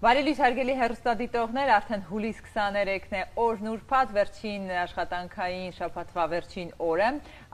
Բարելույս հարգելի հեռուստադիտողներ, արդեն հուլիս 23-ն է օրն ուրբաթ, վերջին աշխատանքային շաբաթվա վերջին օրը,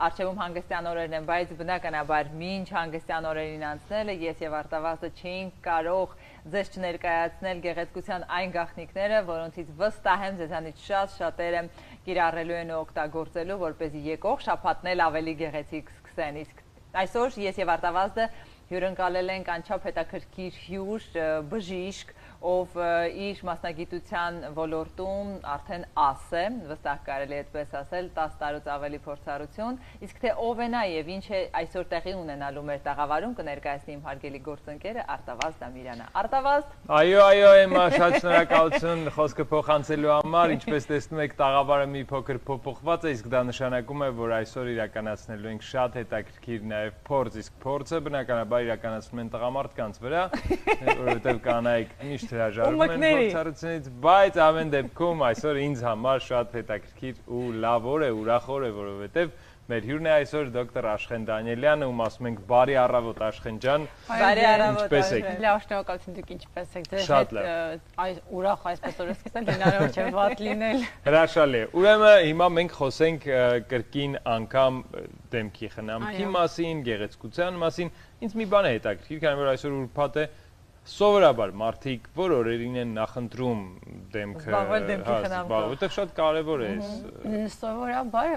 առջևում հանգստյան օրերն են, բայց բնականաբար մինչ հանգստյան օրերին անցնելը ես եւ Արտավազդը չէինք կարող ձեզ չներկայացնել գեղեցկության այն գաղտնիքները, որոնցից վստահ եմ ձեզանից շատերը կիրառելու են ու օգտագործելու, որպեսզի եկող շաբաթն էլ ավելի գեղեցիկ սկսեն, իսկ այսօր ես եւ Արտավազդը հյուրընկալել ենք անչափ հետաքրքիր հյուր, բժիշկ, ով իր մասնագիտության ոլորտում արդեն աս է, վստահ կարելի է այդպես ասել, 10 տարուց ավելի փորձառություն, իսկ թե ով է նա եւ ինչ է այսօր տեղի ունենալու մեր տաղավարում կներկայացնի իմ հարգելի գործընկերը Արտավազդ Ամիրյանը։ Արտավազդ։ Այո, Էմմա, շատ շնորհակալություն խոսքը փոխանցելու համար, ինչպես տեսնում եք, տաղավարը մի փոքր փոփոխված է, իսկ դա նշանակում է, որ այսօր իրականացնելու ենք շատ հետաքրքիր նաեւ փորձ, իսկ փորձը բնականաբար իրականացնում են տղամարդկանց վրա, որովհետեւ կանայք միշտ հրաժարվում են փորձառությունից, բայց ամեն դեպքում այսօր ինձ համար շատ հետաքրքիր ու լավ օր է, ուրախ օր է, որովհետև մեր հյուրն է այսօր դոկտոր Աշխեն Դանիելյանը, ում ասում ենք բարի առավոտ Աշխեն ջան։ Բարի առավոտ Աշխեն։ Լավ, շնորհակալություն, դուք ինչպես եք, ձեզ հետ ուրախ այսպես օրը սկսել, հնարավոր չէ վատ լինել։ Հրաշալի է։ Ուրեմն հիմա մենք խոսենք կրկին անգամ դեմքի խնամքի մասին, գեղեցկության մասին։ Ինձ մի բան է հետաքրքիր, քանի որ այսօր ուրբաթ է, սովորաբար մարդիկ որ օրերին են նախընտրում դեմքը զբաղվել, որտեղ շատ կարևոր է այս։ Սովորաբար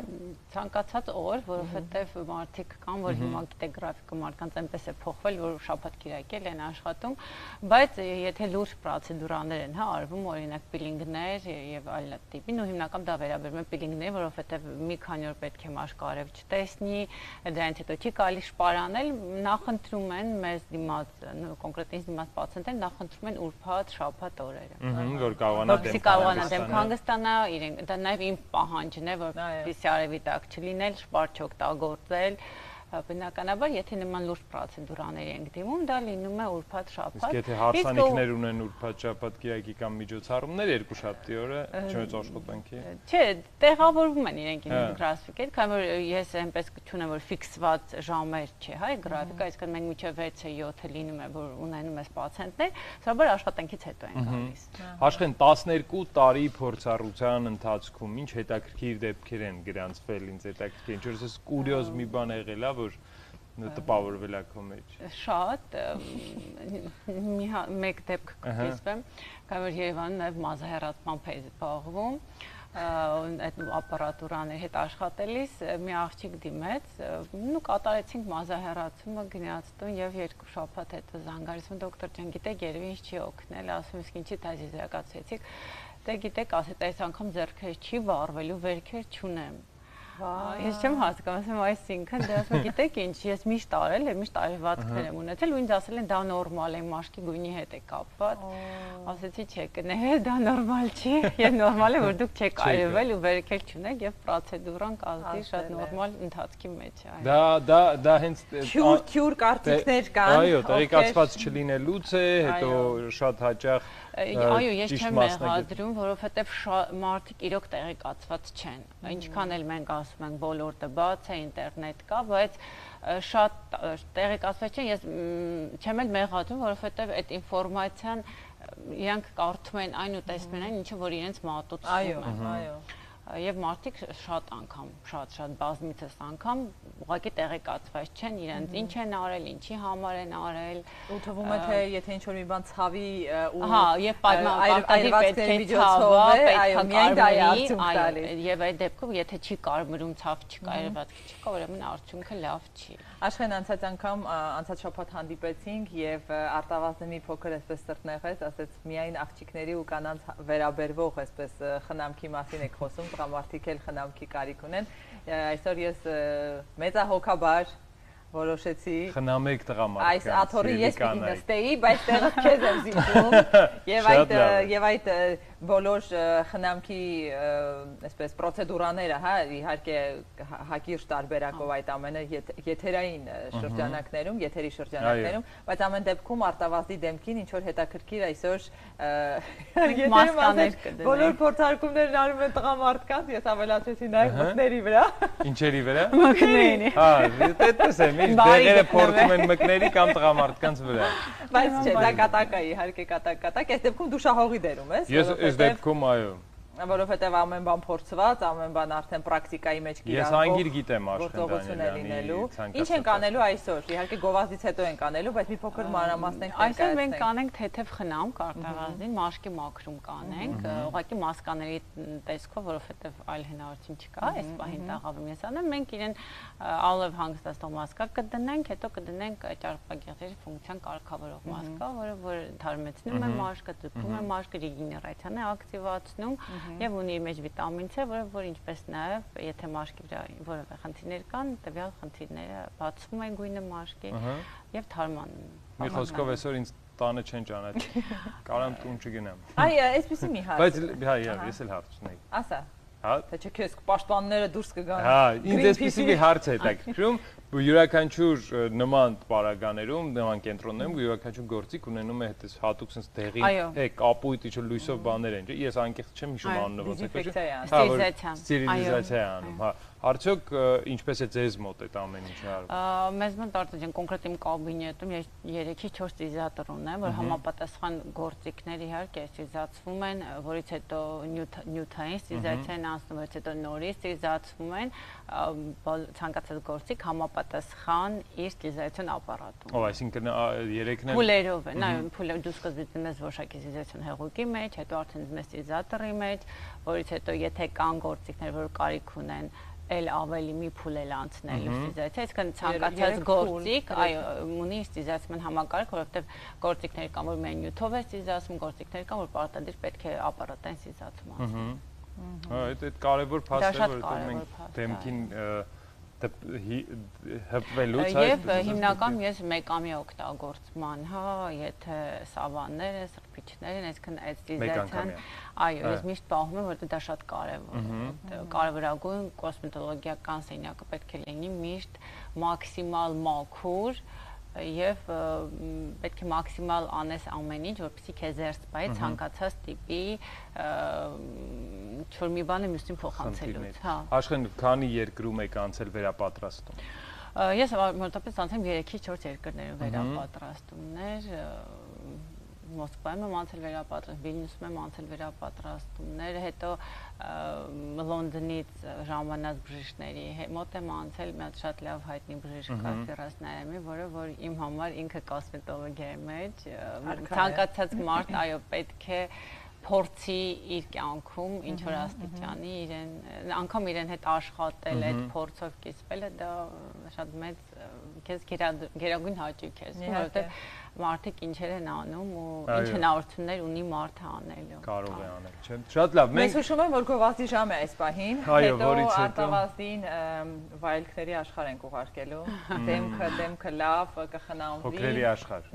ցանկացած օր, որովհետև մարդիկ կան, որ հիմա գիտեք գրաֆիկը մարդկանց այնպես է փոխվել, որ շաբաթ-կիրակել են աշխատում, բայց եթե լուրջ պրոցեդուրաներ են, արվում, օրինակ պիլինգներ եւ այլ տիպի, ու հիմնական դա վերաբերում է պիլինգներին, որովհետև մի քանի օր պետք է մաշկարև չտեսնի, դրանից հետո չի կարելի շպարանել, նախընտրում են մեզ դիմաց, կոնկրետ ինձ դիմաց պացիենտներ նախընտրում են ուրբաթ, շաբաթ օրերը։ Որ կարողանա դեմք հանգստանա, դա նաև իմ պահանջն է, որպեսզի արևի տակ չլինել, շպար չօգտագործել։ Բնականաբար, եթե նման լուրջ պրոցեդուրաներ ենք դիմում, դա լինում է ուրբաթ, շաբաթ։ Իսկ եթե հարսանիքներ ունեն ուրբաթ, շաբաթ, կիրակի կամ միջոցառումներ երկուշաբթի օրը, չնայած աշխատանքի։ Չէ, տեղավորվում են իրենք իրենց գրաֆիկեր, քանի որ ես այնպես չունեմ, որ ֆիքսված ժամեր չէ, հայ, գրաֆիկը, այսինքն մենք մինչև 6-ը 7-ը լինում է, որ ունենում ես պացիենտներ, սովորաբար աշխատանքից հետո են գալիս։ Աշխեն 12 տարի փորձառության ընթացքում ինչ հետաքրքիր դեպքեր են գրանցվել, ինձ հետաքրքիր, ինչ որ ես կուրիոզ մի բան եղել է, որ տպավորվել է քո մեջ։ Շատ մեկ դեպք կիսվեմ, քանի որ Երևանում նաև մազահեռացմամբ է զբաղվում, այդ ապարատուրաների հետ աշխատելիս մի աղջիկ դիմեց, կատարեցինք մազահեռացումը, գնաց տուն եւ 2 շաբաթ հետո զանգարից դոկտոր ջան, գիտեք, երևի ինչ չի օգնել, ասում իսկ ինչի դիզակացեցիք, դե գիտեք, ասეთ այս անգամ ձեռքերս չի վառվելու, վերքեր չունեմ։ Ես չեմ հասկանում, այսինքն դե ասում գիտեք ինչ, ես միշտ արել եմ, միշտ արևածքներ եմ ունեցել ու ինձ ասել են դա նորմալ է, մաշկի գույնի հետ է կապված։ Ասեցի չէ, կներեք, դա նորմալ չի, եւ նորմալ է որ դուք չեք արևել ու վերքեր չունեք եւ պրոցեդուրան կազմի շատ նորմալ ընթացքի մեջ է։ Դա հենց քյուր կարծիքներ կան։ Այո, տեղեկացված չլինելուց է, հետո շատ հաճախ Այո, ես չեմ մեղադրում, որովհետև մարդիկ իրոք տեղեկացված չեն։ Ինչքան էլ մենք ասում ենք ոլորտը բաց է, ինտերնետ կա, բայց շատ տեղեկացված չեն, ես չեմ էլ մեղադրում, որովհետև այդ ինֆորմացիան իրանք կարդում են այն ու տեսնում են այն, ինչը որ իրենց մատուցում է։ Այո։ Եվ մարդիկ շատ անգամ, շատ բազմիցս անգամ ուղղակի տեղեկացված չեն իրենց ինչ են արել, ինչի համար են արել։ Ու թվում է թե եթե ինչ-որ մի բան ցավի ու եւ պայմանավորվածքների միջոցով է, այո, միայն դա է արդյունք տալիս։ Եվ այդ դեպքում եթե չի կարմրում, ցավ չկա, երևացքի չկա, ուրեմն արդյունքը լավ չի։ Աշխեն անցած անգամ անցած շաբաթ հանդիպեցինք եւ Արտավազդը մի փոքր այսպես սրտնեղեց, ասեց միայն աղջիկների ու կանանց վերաբերվող այսպես խնամքի մասին եք խոսում, տղամարդիկ էլ խնամքի կարիք ունեն։ Այսօր ես մեծահոգաբար որոշեցի խնամեք տղամարդկանց։ Այս աթոռի ես պիտի նստեի, բայց տեղը քեզ եմ զիջում եւ այդ բոլոր խնամքի այսպես պրոցեդուրաները, հա, իհարկե հակիրճ տարբերակով այդ ամենը եթերային շրջանակներում, եթերի շրջանակներում, բայց ամեն դեպքում արտավազդի դեմքին ինչ որ հետաքրքիր այսօր մասկաներ կդնենք։ Բոլոր փորձարկումներն արում են տղամարդկանց, ես ավելացրեցի նաև մկների վրա։ Ինչերի վրա։ Մկների։ Հա, այդպես է, միշտ դեղերը փորձում են մկների կամ տղամարդկանց վրա։ Բայց չէ, դա կատակ է, իհարկե կատակ, այս դեպքում դու շահողի դերում ես։ Ես դեպքում այո։ Որովհետև ամեն բան փորձված, ամեն բան արդեն պրակտիկայի մեջ կիրառվող։ Ես անգիր գիտեմ Աշխեն Դանիելյանի ցանկացած։ Ինչ ենք անելու այսօր։ Իհարկե գովազդից հետո ենք անելու, բայց մի փոքր մանրամասնենք ներկայացնենք։ Այսօր մենք կանենք թեթև խնամ կարտավազդին, մաշկի մաքրում կանենք, ուղղակի մասկաների տեսքով, որովհետև այլ հնարավորություն չկա, այս պահին տաղավարում ես անեմ, մենք իրեն ալով հանգստացնող մասկա կդնենք, հետո կդնենք ճարպագեղձերի ֆունկցիան կարգավորող մասկա, որը թարմեցնում է մաշկը, ձգում է մաշկը, ռեգեներացիան է ակտիվացնում եւ ունի իր մեջ վիտամին C, որը ինչպես նաեւ եթե մաշկի վրա որևէ խնդիրներ կան, տվյալ խնդիրները բացվում են գույնը մաշկի եւ թարմանում։ Մի խոսքով այսօր ինձ տանը չեն ճանաչի։ Կարամ տուն չգնամ։ Այ, այսպեսի մի հարց։ Բայց հա, ես էլ հարց ունեի։ Ասա։ Հա։ Թե չէ քեզ պաշտպանները դուրս կգան։ Հա, ինձ այսպեսի մի հարց է հետաքրքրում, յուրաքանչյուր նման պարագաներում, նման կենտրոններում յուրաքանչյուր գործիք ունենում է հետս հատուկ sense դեղի, կապույտ, ինչ լույսով բաներ են, ես անկեղծ չեմ հիշում անունը ոնց է կոչվում։ Ստերիլիզացիա է անում, հա։ Արդյոք ինչպես է ձեզ մոտ այդ ամեն ինչը արվում։ Մեզ մոտ արդեն կոնկրետ իմ կաբինետում ես 3-ից 4 ստիզատոր ունեմ, որ համապատասխան գործիքներ իհարկե ստիզացվում են, որից հետո նյութային ստիզացիա են անցնում, որից հետո նորից ստիզացվում են, ցանկացած գործիք համապատասխան իր ստիզացիոն ապարատում։ Ո, այսինքն 3-ն փուլերով են, այո, փուլեր դուրս կզգացում ես որոշակի ստիզացիոն հեղուկի մեջ, հետո արդեն մեծ ստիզատորի մեջ, որից հետո եթե կան գործիքներ, որ կարիք ունեն էլ ավելի մի փուլ էլ անցնելու ստիզացիա, այսինքն ցանկացած գործիք, այո, ունի ստիզացման համակարգ, որովհետև գործիքներ կան, որ միայն նյութով է ստիզացում, գործիքներ կան, որ պարտադիր պետք է ապարատային ստիզացում անցնի։ Հա, այդ կարևոր փաստ է, որովհետև մենք դեմքին հպվելուց Եվ հիմնական ես մեկամյա օգտագործման, հա, եթե սավաններ են, սրբիչներ են, այսինքն այդ ստիզացիան, այո, ես միշտ պահում եմ, որովհետև դա շատ կարևոր է։ Կարևորագույն կոսմետոլոգիական սենյակը պետք է լինի միշտ մաքսիմալ մաքուր եւ պետք է մաքսիմալ անես ամեն ինչ, որպեսզի քեզ զերծ բայ ցանկացած տիպի ինչ-որ մի բանը մյուսին փոխանցելուց, հա։ Աշխեն քանի երկրում եք անցել վերապատրաստում։ Ես մոտավորապես անցել 3-ից 4 երկրներում վերապատրաստումներ, Մոսկվայում եմ անցել վերապատրաստում, Վիլնյուսում եմ անցել վերապատրաստումներ, հետո Լոնդոնից ժամանած բժիշկների մոտ եմ անցել մի հատ շատ լավ հայտնի բժիշկ կա Ֆիրազ Նայամի, որ իմ համար ինքը կոսմետոլոգիա է մեջ, ցանկացած մարդ այո պետք է փորձի իր կյանքում ինչ որ աստիճանի անգամ իրեն հետ աշխատել, այդ փորձով կիսվելը դա շատ մեծ քեզ գերագույն հաճույք է, որովհետև մարդիկ ինչեր են անում ու ինչ հնարավորություններ ունի մարդը անելու։ Կարող է անել, չէ՞։ Շատ լավ։ Մենք հիշում եմ, որ գովազդի ժամ է այս պահին, հետո արտավազդին վայելքների աշխարհ ենք ուղարկելու, դեմքը լավ կխնամվի։ Փոքրերի աշխարհ։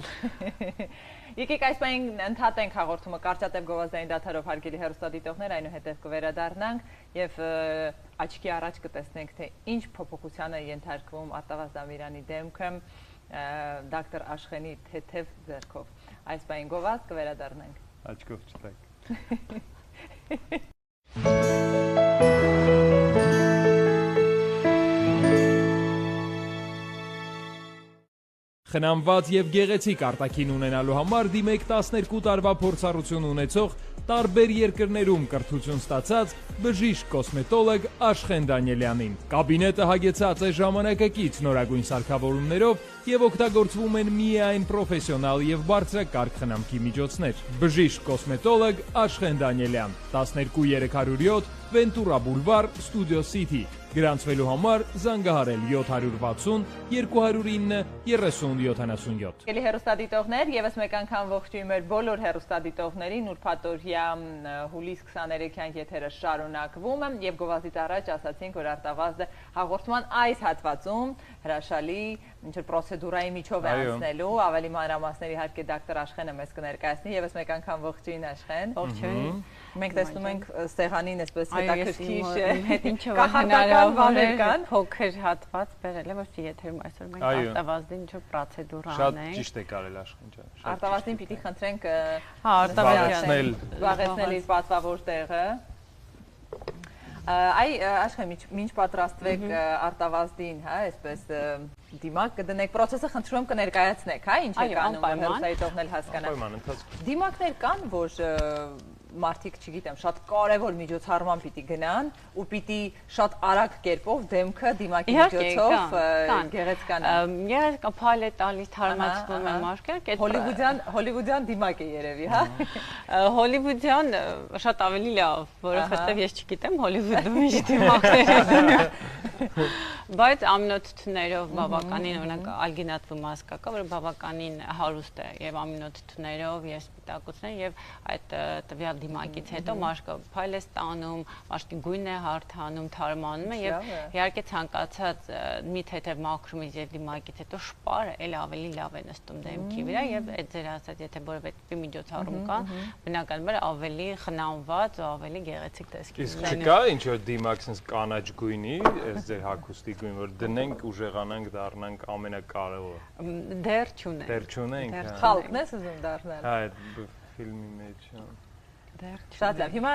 Եկեք այս պահին ընդհատենք հաղորդումը կարճատև գովազդային դադարով հարգելի հեռուստադիտողներ, այնուհետև կվերադառնանք եւ աչքի առաջ կտեսնենք, թե ինչ փոփոխության է ենթարկվում Արտավազդ Ամիրյանի դեմքը դոկտոր Աշխենի թեթև ձեռքով։ Այս պահին գովազդ կվերադառնանք։ Աչքով չտակ։ Խնամված եւ գեղեցիկ արտաքին ունենալու համար դիմեք 12 տարվա փորձառություն ունեցող տարբեր երկրներում կրթություն ստացած բժիշկ կոսմետոլոգ Աշխեն Դանիելյանին։ Կաբինետը հագեցած է ժամանակակից նորագույն սարքավորումներով եւ օգտագործվում են միայն պրոֆեսիոնալ եւ բարձրակարգ խնամքի միջոցներ։ Բժիշկ կոսմետոլոգ Աշխեն Դանիելյան, 12307 Ventura Boulevard, Studio City։ Գրանցվելու համար զանգահարել 760 209 3077։ Հերոստադիտողներ, եւս մեկ անգամ ողջույն մեր բոլոր հերոստադիտողներին, ուրբաթօրյա Ստուդիա հուլիս 23-յան եթերը շարունակվում է եւ գովազդից առաջ ասացինք, որ Արտավազդը հաղորդման այս հատվածում հրաշալի ինչ-որ պրոցեդուրայի միջով է անցնելու, ավելի մանրամասներ իհարկե դոկտոր Աշխենը մեզ կներկայացնի, եւս մեկ անգամ ողջույն Աշխեն։ Ողջույն։ Մենք տեսնում ենք սեղանին այսպես հետաքրքիր հետ ինչով հնարավոր է փոքր հատված բերել է, ոչ թե եթերում այսօր մենք Արտավազդի ինչ-որ պրոցեդուրա անենք։ Շատ ճիշտ է կարել Աշխեն ջան։ Արտավազդին պիտի խնդրենք Արտավազդին զբաղեցնել իր պատվավոր տեղը։ Այ Աշխեն, ինչ պատրաստվեք Արտավազդին, հա, այսպես դիմակ կդնեք, process-ը խնդրում եմ կներկայացնեք, հա, ինչ է կանում, որ հերոսայի թողնել հասկանա։ Դիմակներ կան, որ մարդիկ, չգիտեմ, շատ կարևոր միջոցառման պիտի գնան ու պիտի շատ արագ կերպով դեմքը դիմակի միջոցով գեղեցկանա։ Երբ փայլ է տալիս թարմացվում է մաշկերը, հոլիվուդյան դիմակ է երևի, հա։ Հոլիվուդյան շատ ավելի լավ, որովհետև ես չգիտեմ Հոլիվուդում ինչ դիմակներ են։ Բայց ամինոթթուներով բավականին օրինակ ալգինատվի մասկա կա, որ բավականին հարուստ է եւ ամինոթթուներով եւ սպիտակուցներ եւ այդ տվյալ դիմակից հետո մաշկը փայլ է ստանում, մաշկի գույնն է հարթանում, թարմանում է եւ իհարկե ցանկացած մի թեթև մաքրումից եւ դիմակից հետո շպարը էլ ավելի լավ է նստում դեմքի վրա եւ այդ ձեր ասած եթե որևէ տիպի միջոցառում կա, բնականաբար ավելի խնամված ու ավելի գեղեցիկ տեսքի։ Իսկ չկա ինչ որ դիմակ sense կանաչ գույնի, այս ձեր հագուստի գույն, որ դնենք ուժեղանանք, դառնանք ամենակարևորը։ Դեռ չունենք։ Դեռ չունենք։ Խալկն ես ուզում դառնալ։ Հա, այդ ֆիլմի մեջ։ Շատ լավ։ Հիմա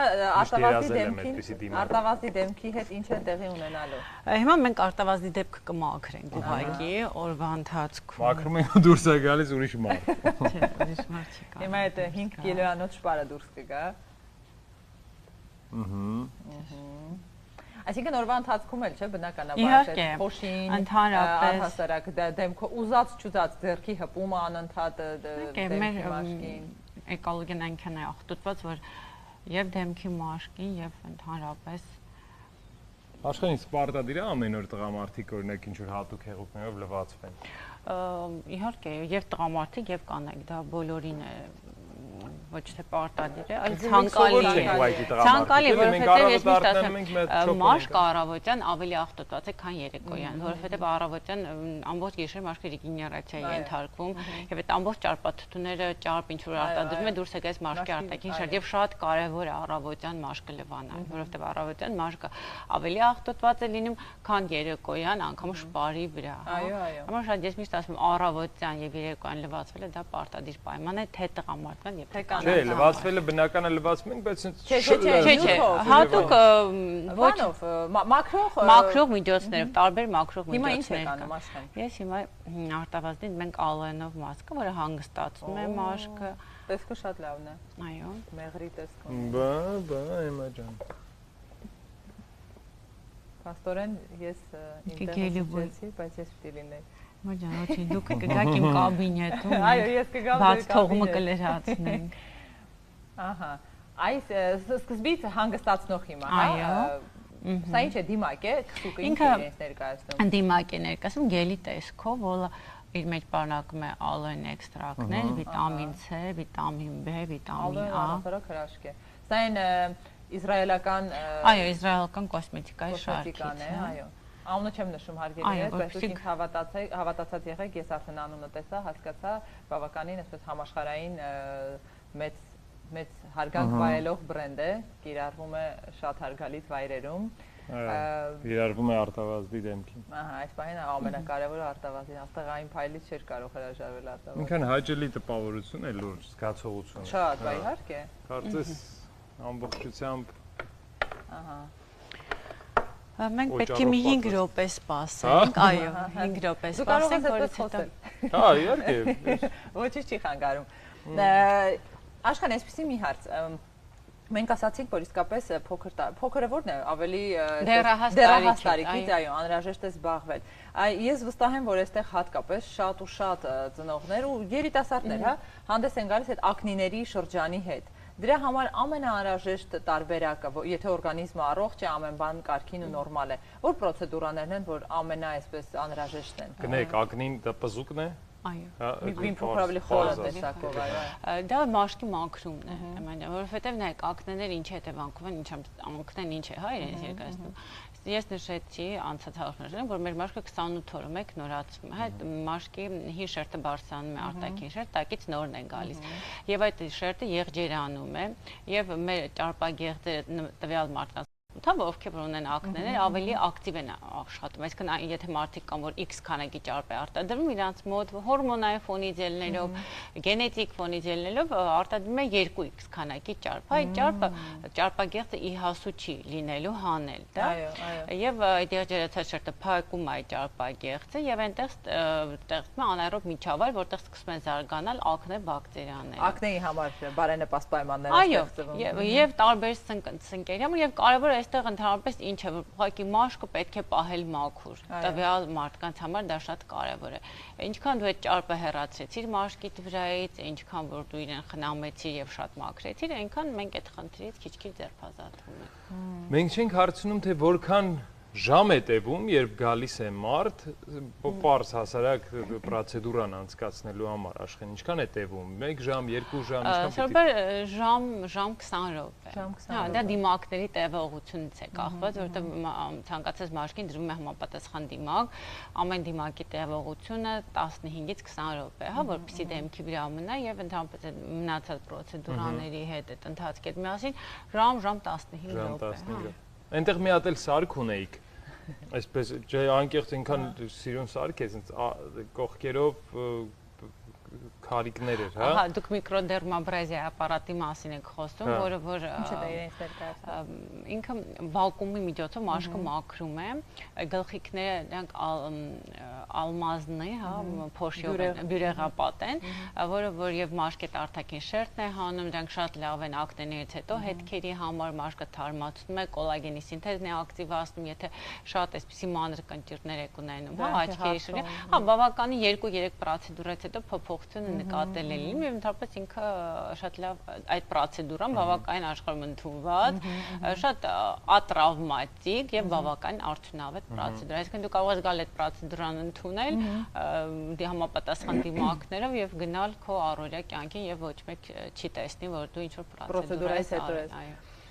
Արտավազդի դեմքի հետ ինչ է տեղի ունենալու։ Հիմա մենք Արտավազդի դեպքը կմաքրենք ուղղակի օրվա ընթացքում։ Մաքրում ենք ու դուրս է գալիս ուրիշ մարդ։ Չէ, ուրիշ մարդ չկա։ Հիմա այդ 5 կիլոանոց շպարը դուրս կգա։ Այսինքն օրվա ընթացքում էլ չէ բնականաբար փոշին, առհասարակ դեմքը ուզած չուզած ձեռքի հպումը անընդհատ դեմքի մաշկին։ Էկոլոգիան այնքան է աղտոտված, որ եւ դեմքի մաշկին եւ ընդհանրապես Աշխենից պարտադիր է ամեն օր տղամարդիկ օրինակ ինչ որ հատուկ հեղուկներով լվացվեն։ Իհարկե, եւ տղամարդիկ եւ կանայք, դա բոլորին է ոչ թե պարտադիր է, այլ ցանկալի է։ Ցանկալի, որովհետև ես միշտ ասեմ, մաշկը առավոտյան ավելի աղտոտված է, քան երեկոյան, որովհետև առավոտյան ամբողջ գիշեր մաշկը ռեգեներացիա է ենթարկվում, եւ այդ ամբողջ ճարպաթթուները, ճարպ ինչ որ արտադրվում է, դուրս է գալիս մաշկի արտաքին շարժ, եւ շատ կարեւոր է առավոտյան մաշկը լվանալ, որովհետև առավոտյան մաշկը ավելի աղտոտված է լինում, քան երեկոյան, անգամ շպարի վրա։ Այո, այո։ Համար շատ ես միշտ ասում, առավոտյան եւ երեկոյան լվացվելը դա պարտադիր պայման է, թե տղամարդկան եւ թե Չէ, լվացվելը բնականը լվացում ենք, բայց Չէ, հատուկ ոչով մաքրող միջոցներով, տարբեր մաքրող Հիմա ինչ միջոցներ եք անում Աշխեն։ Ես հիմա Արտավազդին մենք ալոենով մասկը, որը հանգստացնում է մաշկը։ Տեսքը շատ լավն է։ Այո։ Մեղրի տեսքով։ Բա, Էմա ջան։ Փաստորեն ես ինտերնետի, բայց ես պիտի լինեի։ Մոջան, ոչինչ, դուք կգաք իմ կաբինետում։ Այո, ես կգամ բաց թողումը կլրացնենք։ Ահա։ Այս սկզբից հանգստացնող հիմա, հա։ Այո։ Սա ինչ է դիմակ է, քսուկը ինչ է ներկայացնում։ Դիմակ է ներկայացնում գելի տեսքով, որը իր մեջ պարունակում է ալոեն էքստրակտներ, վիտամին C, վիտամին B, վիտամին A։ Ալոեն հրաշք է։ Սա այն իսրայելական Այո, իսրայելական կոսմետիկայի շարքից է, այո։ Անունը չեմ նշում հարգելի է, բայց դուք ինձ հավատացած եղեք, ես արդեն անունը տեսա, հասկացա, բավականին այսպես համաշխարհային մեծ հարգանք վայելող բրենդ է, կիրառվում է շատ հարգալից վայրերում։ Կիրառվում է Արտավազդի դեմքին։ Ահա, այս բանը ամենակարևորը Արտավազդին, աստղային փայլից չէր կարող հրաժարվել Արտավազդը։ Ինքան հաճելի տպավորություն է, լուրջ զգացողություն։ Շատ, բա իհարկե։ Կարծես ամբողջությամբ Ահա։ Մենք պետք է մի 5 րոպե սպասենք, այո, 5 րոպե սպասենք, որից հետո։ Հա, իհարկե։ Ոչինչ չի խանգարում։ Աշխեն, այսպեսի մի հարց։ Մենք ասացինք, որ իսկապես փոքրը որն է, ավելի դեռահաս տարիքից, այո, անհրաժեշտ է զբաղվել։ Ես վստահ եմ, որ այստեղ հատկապես շատ ու շատ ծնողներ ու երիտասարդներ, հա, հանդես են գալիս այդ ակնիների շրջանի հետ։ Դրա համար ամենաանհրաժեշտ տարբերակը, եթե օրգանիզմը առողջ է, ամեն բան կարգին ու նորմալ է, որ պրոցեդուրաներն են, որ ամենա այսպես անհրաժեշտ են։ Գնեք, ակնին դա պզուկն է։ Մի փոքր ավելի խորը տեսակով, այո։ Դա մաշկի մաքրումն է, որովհետև նայեք, ակներները ինչ հետևանքով են, ակնեն ինչ է, հա, իրենց երկարացնում։ Ես նշեցի անցած հաղորդաշրջանում, որ մեր մաշկը 28 օրը մեկ նորացվում է, հա, մաշկի հին շերտը բարձրանում է արտաքին շերտ, տակից նորն է գալիս։ Եվ այդ շերտը եղջերանում է, եւ մեր ճարպագեղձերը տվյալ մարդկանց ովքեր ունեն ակներներ, ավելի ակտիվ են աշխատում, այսինքն եթե մարդիկ կան, որ X քանակի ճարպ է արտադրվում, իրանց մոտ հորմոնային ֆոնի ձելներով, գենետիկ ֆոնի ձելներով արտադրվում է 2X քանակի ճարպ։ Այդ ճարպը ճարպագեղձը իհասու չի լինելու հանել, դա։ Եվ այդ եղջերացած շերտը փակում է այդ ճարպագեղձը եւ այնտեղ ստեղծվում է անաերոբ միջավայր, որտեղ սկսում են զարգանալ ակնե բակտերիաները։ Ակնեի համար բարենպաստ պայմաններ են ստեղծվում։ Այո, եւ տարբեր սնկերի համար եւ կարեւորը այստեղ ընդհանրապես ինչ է, որ ուղղակի մաշկը պետք է պահել մաքուր։ Տվյալ մարդկանց համար դա շատ կարևոր է։ Ինչքան դու այդ ճարպը հեռացրեցիր մաշկիդ վրայից, ինչքան որ դու իրեն խնամեցիր եւ շատ մաքրեցիր, այնքան մենք այդ խնդրից քիչ-քիչ ձերբազատվում ենք։ Մենք չենք հարցնում, թե որքան ժամ է տևում, երբ գալիս է մարդ, պարզ հասարակ պրոցեդուրան անցկացնելու համար, Աշխեն, ինչքան է տևում, 1 ժամ, 2 ժամ, ինչքան պիտի։ Ժամ 20 րոպե։ Հա, դա դիմակների տևողությունից է կախված, որովհետև ցանկացած մաշկին դրվում է համապատասխան դիմակ, ամեն դիմակի տևողությունը 15-ից 20 րոպե, հա, որպեսզի դեմքի վրա մնա եւ ընդհանրապես մնացած պրոցեդուրաների հետ այդ ընթացքի հետ միասին ժամ 15 րոպե։ Այնտեղ մի հատ էլ սարք ունեիք, այսպես անկեղծ այնքան սիրուն սարք է, կողքերով քարիկներ էր, հա։ Ահա, դուք միկրոդերմաբրազիա ապարատի մասին եք խոսում, որը որ Ինչ է դա իրենց ներկայացնում։ ինքը վակուումի միջոցով մաշկը մաքրում է, գլխիկները դրանք ալմազն է, հա, փոշիով բյուրեղապատ են, որը որ եւ մաշկետ արտաքին շերտն է հանում, դրանք շատ լավ են ակնեներից հետո հետքերի համար մաշկը թարմացնում է, կոլագենի սինթեզն է ակտիվացնում, եթե շատ այսպիսի մանր կնճիռներ եք ունենում, հա, աչքերի շուրջ, հա, բավականին 2-3 պրոցեդուրից հետո փոփոխություն նկատել է լինում եւ ընդհանրապես ինքը շատ լավ այդ պրոցեդուրան բավականին աշխարհում ընդունված, շատ ատրավմատիկ եւ բավականին արդյունավետ պրոցեդուր։ Այսինքն դու կարող ես գալ այդ պրոցեդուրան ընդունել համապատասխան դիմակներով եւ գնալ քո առօրյա կյանքին եւ ոչ մեկ չի տեսնի, որ դու ինչ որ պրոցեդուրա ես արել։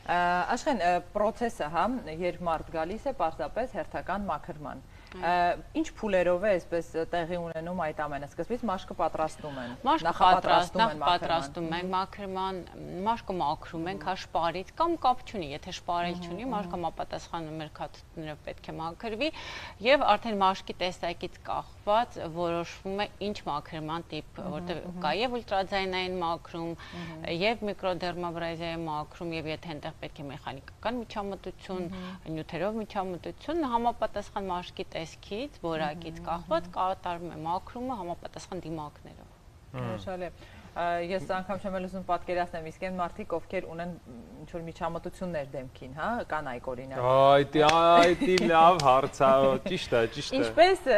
Աշխեն, պրոցեսը, հա, երբ մարդ գալիս է պարզապես հերթական մաքրման։ Ինչ փուլերով է այսպես տեղի ունենում այդ ամենը։ Սկզբից մաշկը պատրաստում են։ Նախապատրաստում են մաքրման, մաշկը մաքրում են հաշպարից կամ կապ չունի, եթե շպարել չունի, մաշկը համապատասխան մերկաթուտներով պետք է մաքրվի եւ արդեն մաշկի տեսակից կախված որոշվում է ինչ մաքրման տիպ, որտեղ կա եւ ուլտրաձայնային մաքրում, եւ միկրոդերմաբրազիայի մաքրում, եւ եթե այնտեղ պետք է մեխանիկական միջամտություն, նյութերով միջամտություն, համապատասխան մաշկի տեսքից, որակից կախված կատարվում է մաքրումը համապատասխան դիմակներով։ Հրաշալի է։ Ես անգամ չեմ ուզում պատկերացնել, իսկ այն մարդիկ, ովքեր ունեն ինչ-որ միջամտություններ դեմքին, հա, կանայք օրինակ։ Այդ լավ հարց է, ճիշտ է։ Ինչպես,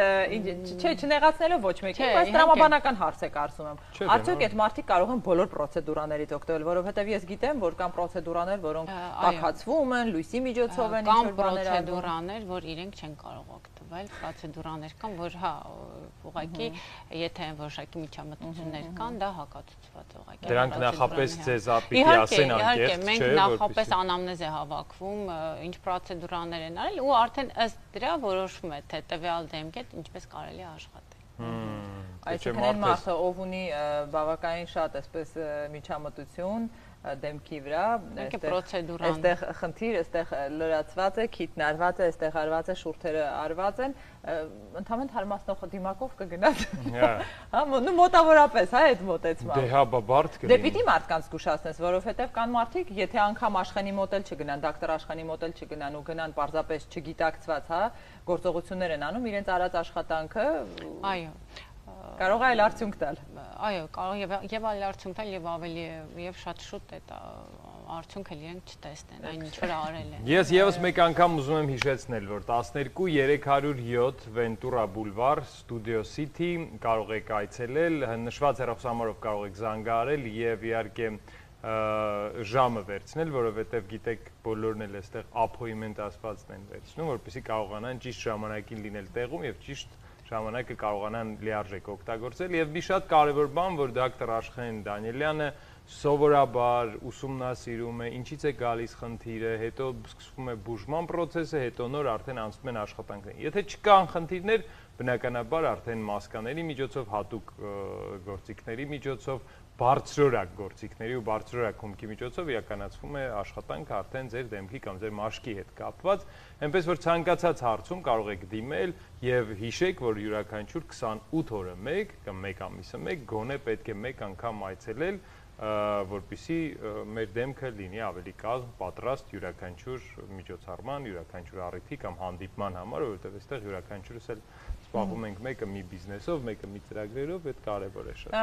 չէ, չնեղացնելով ոչ մեկին, բայց տրամաբանական հարց եք ասում եմ։ Արդյոք այդ մարդիկ կարող են բոլոր պրոցեդուրաներից օգտվել, որովհետև ես գիտեմ, որ կան պրոցեդուրաներ, որոնք տաքացվում են, լույսի միջոցով են ինչ-որ բաներ անում։ Կամ պրոցեդուրաներ, որ իրենք չեն կարող օգտվել, պրոցեդուրաներ կան, որ հա, ուղղակի եթե որոշակի միջամտություններ կան, դա հակացուցված ուղղակի։ Դրանք նախապես ձեզ պիտի ասեն անկեղծ, չէ՞։ Մենք նախապես անամնեզ է հավաքվում, ինչ պրոցեդուրաներ են արել ու արդեն ըստ դրա որոշվում է, թե տվյալ դեմքի հետ ինչպես կարելի է աշխատել։ Այսինքն այն մարդը, ով ունի բավականին շատ այսպես միջամտություն դեմքի վրա, այստեղ խնդիր, այստեղ լրացված է, քիթնարված է, այստեղ արված է, շուրթերը արված են, ընդհանրապես թարմացնող դիմակով կգնաց։ Հա, մոտավորապես, հա, այդ մոտեցմամբ։ Դե հա, բարդ կլինի։ Դե պիտի մարդկանց զգուշացնես, որովհետև կան մարդիկ, եթե անգամ Աշխենի մոտ էլ չգնան, դոկտոր Աշխենի մոտ էլ չգնան ու գնան պարզապես չգիտակցված, հա, գործողություններ են անում, իրենց արած աշխատանքը այո կարող է այլ արդյունք տալ։ Այո, կարող եւ այլ արդյունք տալ եւ ավելի եւ շատ շուտ է արդյունքը իրենք չտեսնեն, այն ինչ որ արել են։ Ես եւս մեկ անգամ ուզում եմ հիշեցնել, որ 12307 Ventura Boulevard, Studio City կարող եք այցելել, նշված հեռախոսահամարով կարող եք զանգահարել եւ իհարկե ժամը վերցնել, որովհետև գիտեք բոլորն էլ այստեղ ապոյնմենտ ասվածն են վերցնում, որպեսզի կարողանան ճիշտ ժամանակին լինել տեղում եւ ճիշտ ժամանակը կարողանան լիարժեք օգտագործել եւ մի շատ կարեւոր բան, որ դոկտոր Աշխեն Դանիելյանը սովորաբար ուսումնասիրում է, ինչից է գալիս խնդիրը, հետո սկսվում է բուժման process-ը, հետո նոր արդեն անցնում են աշխատանքներին։ Եթե չկան խնդիրներ, բնականաբար արդեն մասկաների միջոցով, հատուկ գործիքների միջոցով, բարձրորակ գործիքների ու բարձրորակ հումքի միջոցով իրականացվում է աշխատանքը արդեն ձեր դեմքի կամ ձեր մաշկի հետ կապված, այնպես որ ցանկացած հարցում կարող եք դիմել եւ հիշեք, որ յուրաքանչյուր 28 օրը մեկ կամ 1 ամիսը մեկ գոնե պետք է մեկ անգամ այցելել, որպեսզի մեր դեմքը լինի ավելի կազմ, պատրաստ յուրաքանչյուր միջոցառման, յուրաքանչյուր առիթի կամ հանդիպման համար, որովհետեւ այստեղ յուրաքանչյուրս էլ զբաղվում ենք մեկը մի բիզնեսով, մեկը մի ծրագրերով, այդ կարևոր է շատ։